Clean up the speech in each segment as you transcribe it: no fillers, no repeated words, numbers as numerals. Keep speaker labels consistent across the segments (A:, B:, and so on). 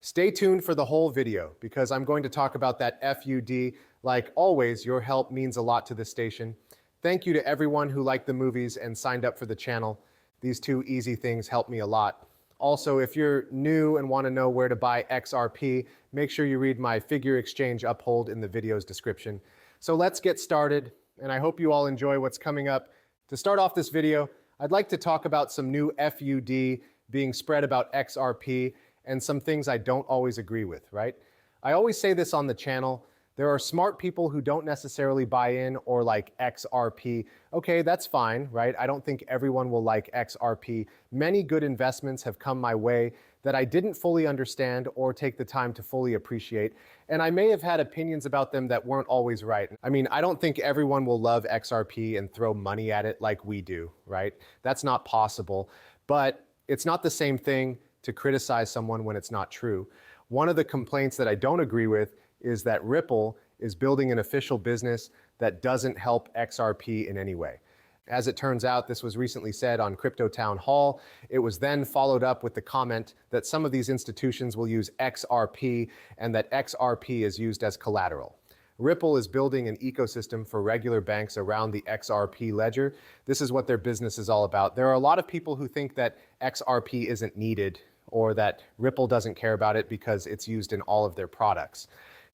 A: Stay tuned for the whole video because I'm going to talk about that FUD. Like always, your help means a lot to this station. Thank you to everyone who liked the movies and signed up for the channel. These two easy things help me a lot. Also, if you're new and want to know where to buy XRP, make sure you read my figure exchange uphold in the video's description. So let's get started, and I hope you all enjoy what's coming up. To start off this video, I'd like to talk about some new FUD being spread about XRP and some things I don't always agree with, right? I always say this on the channel. There are smart people who don't necessarily buy in or like XRP. Okay, that's fine, right? I don't think everyone will like XRP. Many good investments have come my way that I didn't fully understand or take the time to fully appreciate. And I may have had opinions about them that weren't always right. I mean, I don't think everyone will love XRP and throw money at it like we do, right? That's not possible. But it's not the same thing to criticize someone when it's not true. One of the complaints that I don't agree with is that Ripple is building an official business that doesn't help XRP in any way. As it turns out, this was recently said on Crypto Town Hall. It was then followed up with the comment that some of these institutions will use XRP and that XRP is used as collateral. Ripple is building an ecosystem for regular banks around the XRP ledger. This is what their business is all about. There are a lot of people who think that XRP isn't needed or that Ripple doesn't care about it because it's used in all of their products.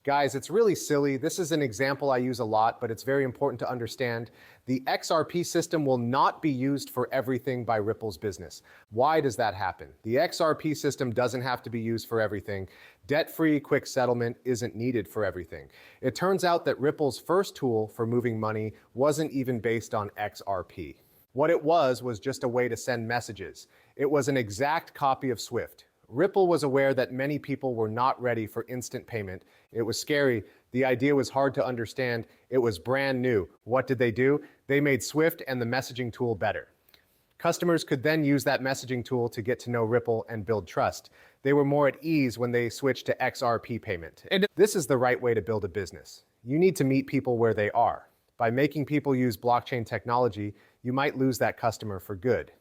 A: Guys, it's really silly. This is an example I use a lot, but it's very important to understand. The XRP system will not be used for everything by Ripple's business. Why does that happen? The XRP system doesn't have to be used for everything. Debt-free quick settlement isn't needed for everything. It turns out that Ripple's first tool for moving money wasn't even based on XRP. What it was just a way to send messages. It was an exact copy of Swift. Ripple was aware that many people were not ready for instant payment. It was scary. The idea was hard to understand. It was brand new. What did they do? They made Swift and the messaging tool better. Customers could then use that messaging tool to get to know Ripple and build trust. They were more at ease when they switched to XRP payment. And this is the right way to build a business. You need to meet people where they are. By making people use blockchain technology, you might lose that customer for good.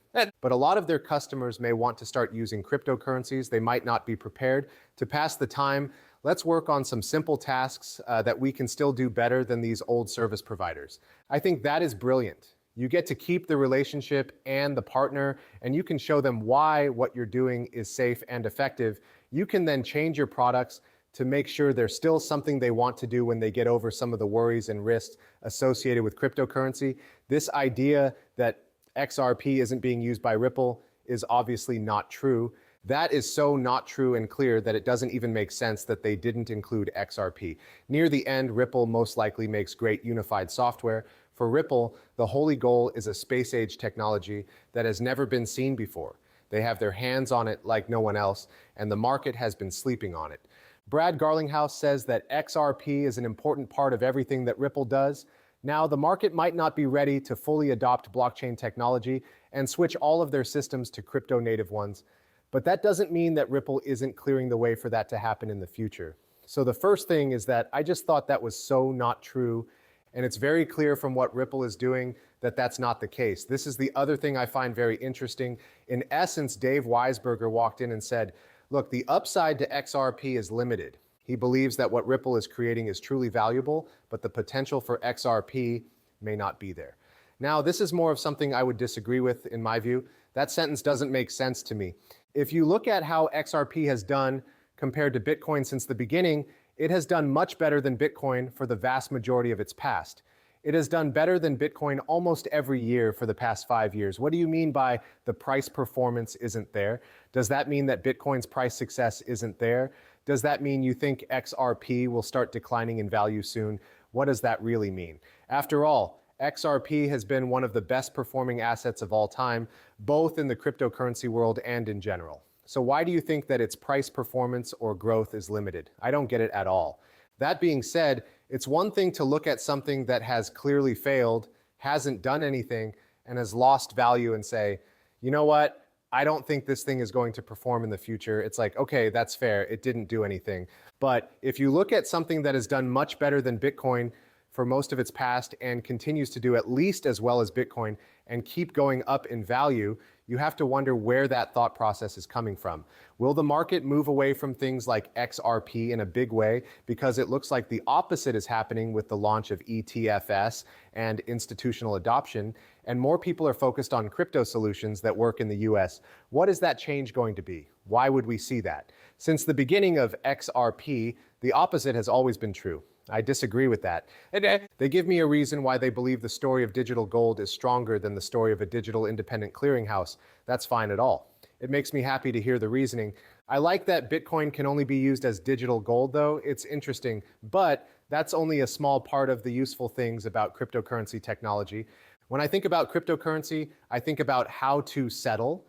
A: But a lot of their customers may want to start using cryptocurrencies. They might not be prepared. To pass the time, let's work on some simple tasks that we can still do better than these old service providers. I think that is brilliant. You get to keep the relationship and the partner, and you can show them why what you're doing is safe and effective. You can then change your products to make sure there's still something they want to do when they get over some of the worries and risks associated with cryptocurrency. This idea that XRP isn't being used by Ripple is obviously not true. That is so not true and clear that it doesn't even make sense that they didn't include XRP. Near the end, Ripple most likely makes great unified software. For Ripple, the holy goal is a space-age technology that has never been seen before. They have their hands on it like no one else, and the market has been sleeping on it. Brad Garlinghouse says that XRP is an important part of everything that Ripple does. Now, the market might not be ready to fully adopt blockchain technology and switch all of their systems to crypto-native ones, but that doesn't mean that Ripple isn't clearing the way for that to happen in the future. So the first thing is that I just thought that was so not true, and it's very clear from what Ripple is doing that that's not the case. This is the other thing I find very interesting. In essence, Dave Weisberger walked in and said, look, the upside to XRP is limited. He believes that what Ripple is creating is truly valuable, but the potential for XRP may not be there. Now, this is more of something I would disagree with in my view. That sentence doesn't make sense to me. If you look at how XRP has done compared to Bitcoin since the beginning, it has done much better than Bitcoin for the vast majority of its past. It has done better than Bitcoin almost every year for the past 5 years. What do you mean by the price performance isn't there? Does that mean that Bitcoin's price success isn't there? Does that mean you think XRP will start declining in value soon? What does that really mean? After all, XRP has been one of the best performing assets of all time, both in the cryptocurrency world and in general. So why do you think that its price performance or growth is limited? I don't get it at all. That being said, it's one thing to look at something that has clearly failed, hasn't done anything, and has lost value and say, you know what? I don't think this thing is going to perform in the future. It's like, okay, that's fair. It didn't do anything. But if you look at something that has done much better than Bitcoin for most of its past and continues to do at least as well as Bitcoin and keep going up in value, you have to wonder where that thought process is coming from. Will the market move away from things like XRP in a big way because it looks like the opposite is happening with the launch of ETFs and institutional adoption, and more people are focused on crypto solutions that work in the US? What is that change going to be? Why would we see that? Since the beginning of XRP, the opposite has always been true. I disagree with that. They give me a reason why they believe the story of digital gold is stronger than the story of a digital independent clearinghouse. That's fine at all. It makes me happy to hear the reasoning. I like that Bitcoin can only be used as digital gold, though. It's interesting, but that's only a small part of the useful things about cryptocurrency technology. When I think about cryptocurrency, I think about how to settle.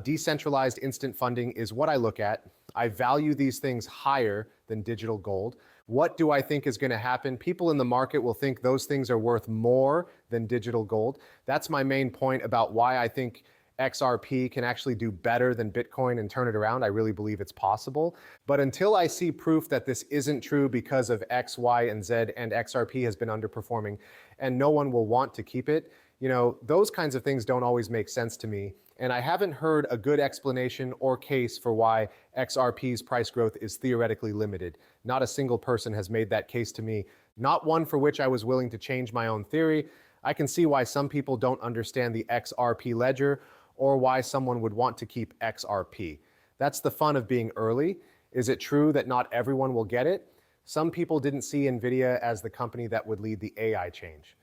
A: Decentralized instant funding is what I look at. I value these things higher than digital gold. What do I think is going to happen? People in the market will think those things are worth more than digital gold. That's my main point about why I think XRP can actually do better than Bitcoin and turn it around. I really believe it's possible. But until I see proof that this isn't true because of X, Y, and Z, and XRP has been underperforming and no one will want to keep it, those kinds of things don't always make sense to me. And I haven't heard a good explanation or case for why XRP's price growth is theoretically limited. Not a single person has made that case to me, not one for which I was willing to change my own theory. I can see why some people don't understand the XRP ledger or why someone would want to keep XRP. That's the fun of being early. Is it true that not everyone will get it? Some people didn't see NVIDIA as the company that would lead the AI change.